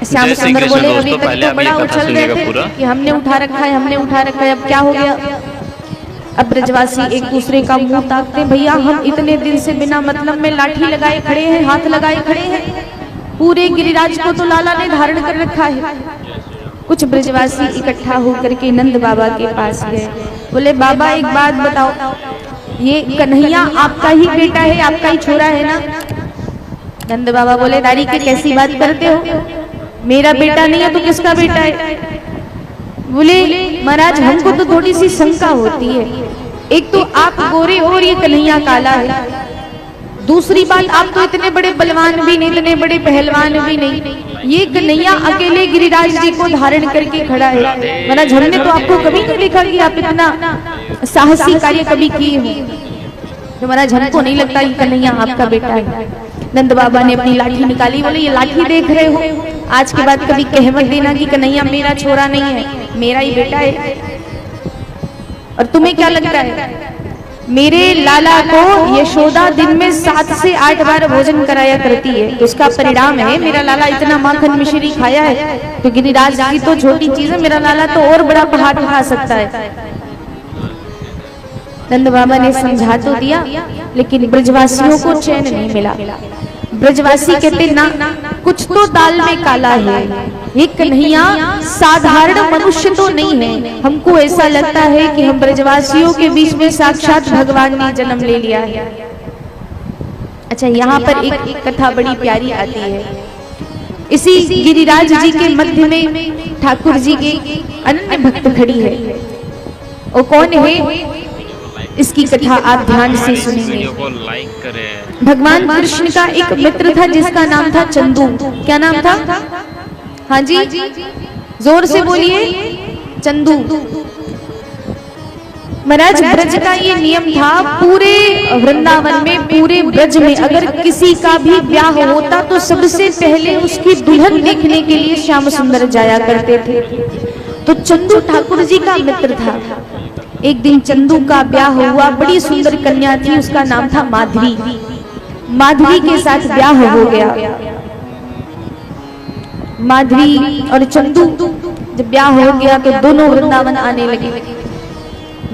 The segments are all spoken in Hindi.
श्याम सुंदर बोले अभी तक तो बड़ा उछल रहे थे कि हमने उठा रखा है, हमने उठा रखा है, अब क्या हो गया। अब ब्रजवासी एक दूसरे का मुंह ताकते, भैया हम इतने दिन से बिना मतलब में लाठी लगाए खड़े हैं, हाथ लगाए खड़े हैं, पूरे गिरिराज को तो लाला ने धारण कर रखा है। कुछ ब्रजवासी इकट्ठा होकर के नंद बाबा के पास गए, बोले बाबा एक बात बताओ, ये कन्हैया आपका ही बेटा है, आपका ही छोरा है ना। नंद बाबा बोले दारी के कैसी बात करते हो, मेरा बेटा नहीं है तो किसका बेटा है। बोले महाराज हमको तो थोड़ी सी शंका होती है, एक तो आप गोरे और ये कन्हैया काला है, दूसरी बात आप तो इतने बड़े बलवान भी नहीं, इतने बड़े पहलवान भी नहीं, ये कन्हैया अकेले गिरिराज जी को धारण करके खड़ा है। महाराज हमने तो आपको कभी नहीं देखा कि आप इतना साहसी कार्य कभी किए हो, तो महाराज हमको नहीं लगता कि कन्हैया आपका बेटा है। नंद बाबा ने अपनी लाठी निकाली, बोले ये लाठी देख रहे हो, आज के बाद कभी कहमत देना कि कन्हैया मेरा छोरा नहीं है, मेरा ही बेटा है। और तुम्हें क्या लगता है, मेरे लाला को यशोदा दिन में 7 से 8 बार भोजन कराया करती है, तो उसका परिणाम है मेरा लाला इतना माखन मिश्री खाया है, तो गिरिराज जी तो छोटी चीज है, मेरा लाला तो और बड़ा पहाड़ खा सकता है। नंद बाबा ने समझा तो दिया, लेकिन ब्रजवासियों को चैन नहीं मिला। ब्रजवासी कहते ना कुछ तो दाल में काला है, ये कन्हैया साधारण मनुष्य तो नहीं है, हमको ऐसा लगता है कि हम ब्रजवासियों के बीच में साक्षात भगवान ने जन्म ले लिया है। अच्छा, यहाँ पर एक कथा बड़ी प्यारी आती है। इसी गिरिराज जी के मध्य में ठाकुर जी के अनन्य भक्त खड़ी है, और कौन है इसकी कथा आप ध्यान से सुनेंगे। भगवान कृष्ण का एक मित्र था जिसका नाम था चंदू। क्या नाम था? हाँ जी, जोर से बोलिए, चंदू। महाराज ब्रज का ये नियम था, पूरे वृंदावन में, पूरे ब्रज में अगर किसी का भी ब्याह होता तो सबसे पहले उसकी दुल्हन देखने के लिए श्याम सुंदर जाया करते थे। तो चंदू ठाकुर जी का मित्र था। एक दिन चंदू का ब्याह हुआ, बड़ी सुंदर कन्या थी, उसका नाम था माधवी। माधवी के साथ ब्याह हो गया। माधवी और चंदू जब ब्याह हो गया तो दोनों वृंदावन आने लगे।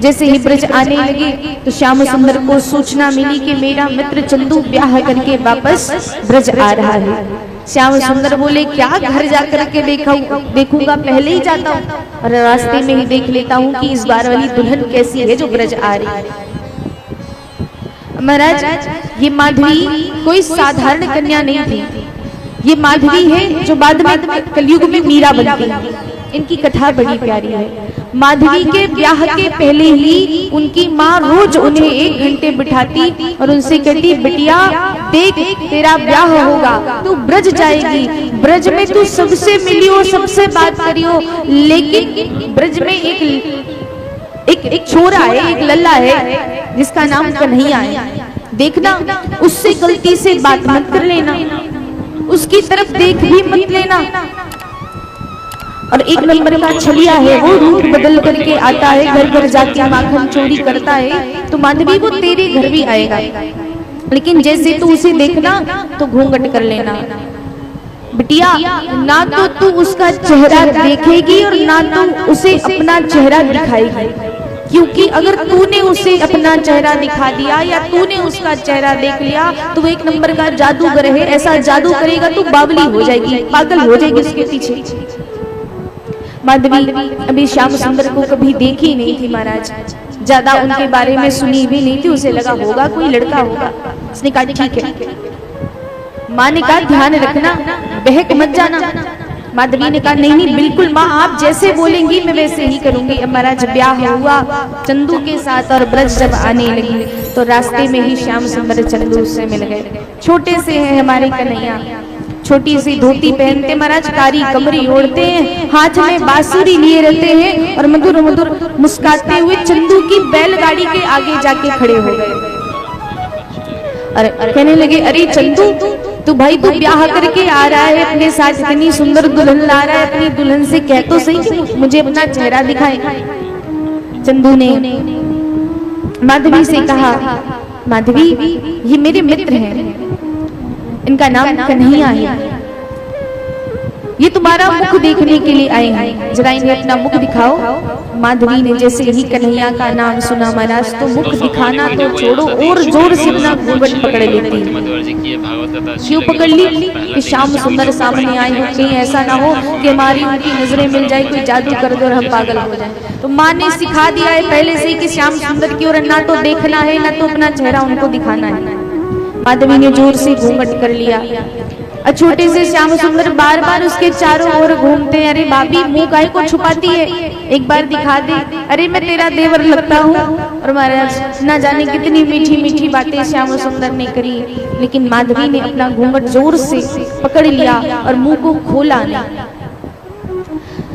जैसे ही ब्रज आने लगे तो श्याम सुंदर को सूचना मिली कि मेरा मित्र चंदू ब्याह करके वापस ब्रज आ रहा है। श्याम सुंदर बोले क्या घर जाकर के देखूंगा, पहले ही जाता हूँ और रास्ते में ही देख लेता हूँ कि इस बार वाली दुल्हन कैसी है जो ब्रज आ रही है। महाराज ये माधवी कोई साधारण कन्या नहीं थी, ये माधवी है जो बाद में कलयुग में मीरा बनती है। इनकी कथा बड़ी प्यारी है। माधवी के ब्याह के पहले ही उनकी माँ रोज उन्हें 1 घंटे बिठाती और उनसे कहती बिटिया देख तेरा ब्याह होगा, तू ब्रज जाएगी, ब्रज में तू सबसे मिलियो, सबसे बात करियो, लेकिन ब्रज में एक छोरा है, एक लल्ला है जिसका नाम कन्हैया है, देखना उससे गलती से बात मत कर लेना, उसकी तरफ देख भी मत लेना। और 1 नंबर का छलिया है, वो रूप बदल करके आता है, घर घर जाके माखन चोरी करता है, तो माधवी वो तेरे घर भी आएगा, लेकिन जैसे तू उसे देखना तो घूंघट कर लेना। बिटिया ना तो तू उसका चेहरा देखेगी और ना तो उसे अपना चेहरा दिखाएगी, क्योंकि अगर तूने उसे अपना चेहरा दिखा दिया या तूने उसका चेहरा देख लिया तो वो 1 नंबर का जादूगर है, ऐसा जादू करेगा तू बावली हो जाएगी, पागल हो जाएगी उसके पीछे। माधवी अभी श्याम सुंदर को कभी देखी नहीं थी महाराज, ज्यादा उनके बारे में सुनी भी नहीं थी, उसे लगा होगा कोई लड़का होगा। उसने कहा ठीक है। माँ ने कहा ध्यान रखना, बहक मत जाना। माधवी ने कहा नहीं बिल्कुल माँ, आप जैसे बोलेंगी मैं वैसे ही करूंगी। अब महाराज ब्याह हुआ चंदू के साथ और ब्रज जब आने लगी तो रास्ते में ही श्याम सुंदर चंदू से मिल गए। छोटे से हैं हमारे कन्हैया, छोटी सी धोती पहनते महाराज, कारी कमरी ओढ़ते हैं, हाथ में बांसुरी लिए रहते हैं और मधुर मधुर मुस्कुराते हुए चंदू की बैलगाड़ी के आगे जाके खड़े हो गए। अरे कहने लगे अरे चंदू तू भाई तू ब्याह करके आ रहा है, अपने साथ इतनी सुंदर दुल्हन ला रहा है, अपनी दुल्हन से कह तो सही कि मुझे अपना चेहरा दिखाए। चंदू ने माधवी से कहा माधवी ये मेरे मित्र हैं, इनका नाम कन्हैया है। ये तुम्हारा मुख देखने के लिए आए हैं, जरा इन्हें अपना मुख दिखाओ। माधवी ने जैसे ही कन्हैया का नाम सुना महाराज तो मुख दिखाना तो छोड़ो और जोर से अपना घूंघट पकड़ लेती। क्यों पकड़ ली? कि श्याम सुंदर सामने आए हो, कहीं ऐसा ना हो कि हमारी उनकी नजरें मिल जाए, कोई जादू कर दो और हम पागल हो जाए। तो माँ ने सिखा दिया है पहले से ही कि श्याम सुंदर की ओर ना तो देखना है ना तो अपना चेहरा उनको दिखाना है। माधवी ने जोर से घूंघट कर लिया। छोटे से श्याम सुंदर बार बार उसके चारों ओर घूमते। अरे भाभी मुंह काहे को छुपाती है, एक बार दिखा दे। अरे मैं तेरा देवर लगता हूँ। और महाराज ना जाने कितनी मीठी मीठी बातें श्याम सुंदर ने करी, लेकिन माधवी ने अपना घूंघट जोर से पकड़ लिया और मुंह को खोला नहीं।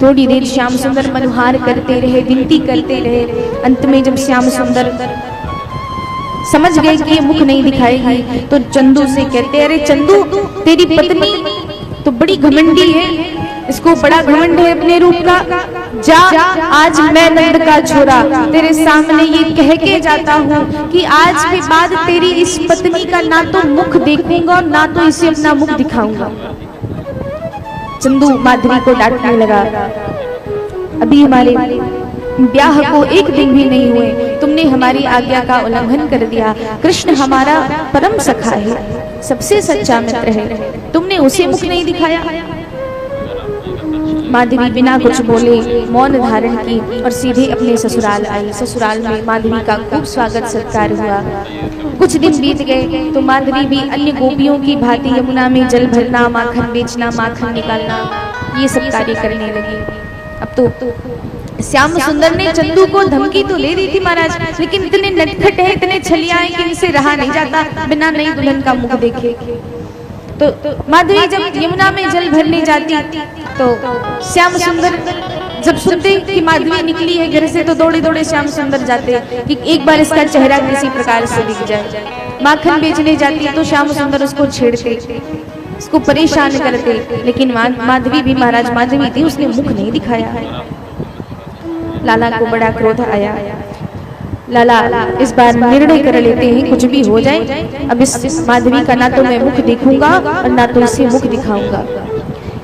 थोड़ी देर श्याम सुंदर मनोहार करते रहे, विनती करते रहे। अंत में जब श्याम सुंदर समझ गए कि ये मुख नहीं दिखाएगी तो चंदू से कहते, अरे चंदू तेरी पत्नी तो बड़ी घमंडी है, इसको बड़ा घमंड है अपने रूप का। जा आज मैं नंद का छोरा तेरे सामने ये कह के जाता हूँ कि आज के बाद तेरी इस पत्नी का ना तो मुख देखूंगा ना तो इसे अपना मुख दिखाऊंगा। चंदू माधवी को डांटने लगा, अभी हमारे ब्याह को एक दिन भी नहीं हुए, तुमने हमारी आज्ञा का उल्लंघन कर दिया। कृष्ण हमारा परम सखा है, सबसे सच्चा मित्र है, तुमने उसे मुख नहीं दिखाया। माधवी बिना कुछ बोले मौन धारण की और सीधे अपने ससुराल आई। ससुराल में माधवी का खूब स्वागत सत्कार हुआ। कुछ दिन बीत गए तो माधवी भी अन्य गोपियों की भांति यमुना में जल भरना, माखन बेचना, माखन निकालना, ये सब कार्य करने लगी। अब तो श्याम सुंदर ने चंदू को धमकी तो ले दी थी महाराज, लेकिन इतने नटखट है, इतने छलिया है कि इनसे रहा नहीं जाता बिना नई दुल्हन का मुख देखे। तो माधवी जब यमुना में जल भरने जाती तो श्याम सुंदर जब सुनते कि माधवी निकली है घर से तो दौड़े दौड़े श्याम सुंदर जाते कि एक बार इसका चेहरा किसी प्रकार से दिख जाए। माखन बेचने जाती तो श्याम सुंदर उसको छेड़ते, उसको परेशान करते, लेकिन माधवी भी महाराज माधवी थी, उसने मुख नहीं दिखाया। लाला को बड़ा क्रोध आया। लाला इस बार निर्णय कर लेते हैं, कुछ भी हो जाए, अब इस माधवी का ना तो मैं मुख देखूंगा और ना तो इसे मुख दिखाऊंगा।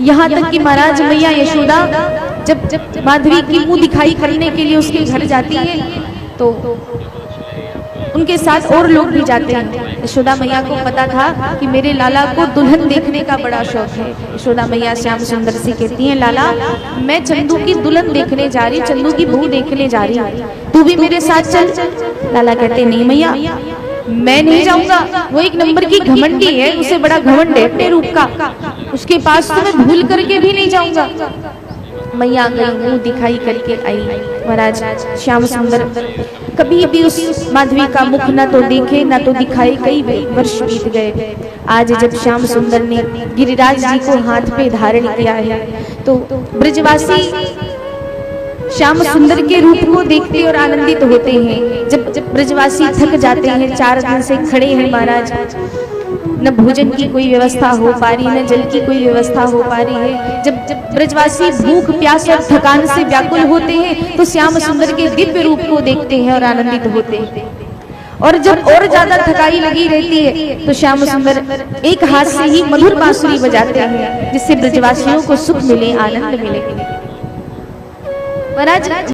यहाँ तक कि महाराज मैया यशोदा जब माधवी की मुंह दिखाई करने के लिए उसके घर जाती है तो उनके साथ और लोग भी जाते हैं। यशोदा मैया को पता था कि मेरे लाला को दुल्हन देखने का बड़ा शौक है। यशोदा मैया श्याम सुंदर से कहती हैं, लाला मैं चंदू की दुल्हन देखने जा रही, चंदू की बहू देखने जा रही, तू भी मेरे साथ चल। लाला कहते नहीं मैया मैं नहीं जाऊंगा, वो एक नंबर की घमंडी है, उसे बड़ा घमंड है अपने रूप का, उसके पास तो मैं भूल करके भी नहीं जाऊंगा। मैया गई, मुंह दिखाई करके आई। महाराज श्याम सुंदर कभी भी उस माधवी का मुख ना तो देखे ना तो दिखाए। कई वर्ष बीत गए। आज जब श्याम सुंदर ने गिरिराज जी को हाथ पे धारण किया है तो ब्रजवासी श्याम सुंदर के रूप को देखते और आनंदित होते हैं। जब ब्रजवासी थक जाते हैं, 4 दिन से खड़े हैं महाराज, न भोजन की कोई व्यवस्था हो पा रही, न जल की कोई व्यवस्था हो पा रही है, जब ब्रजवासी भूख प्यास और थकान से व्याकुल होते हैं तो श्याम सुंदर के दिव्य रूप को देखते हैं और आनंदित होते हैं। और जब और ज्यादा थकाई लगी रहती है तो श्याम सुंदर एक हाथ से ही मधुर बांसुरी बजाते हैं जिससे ब्रजवासियों को सुख मिले, आनंद मिले। महाराज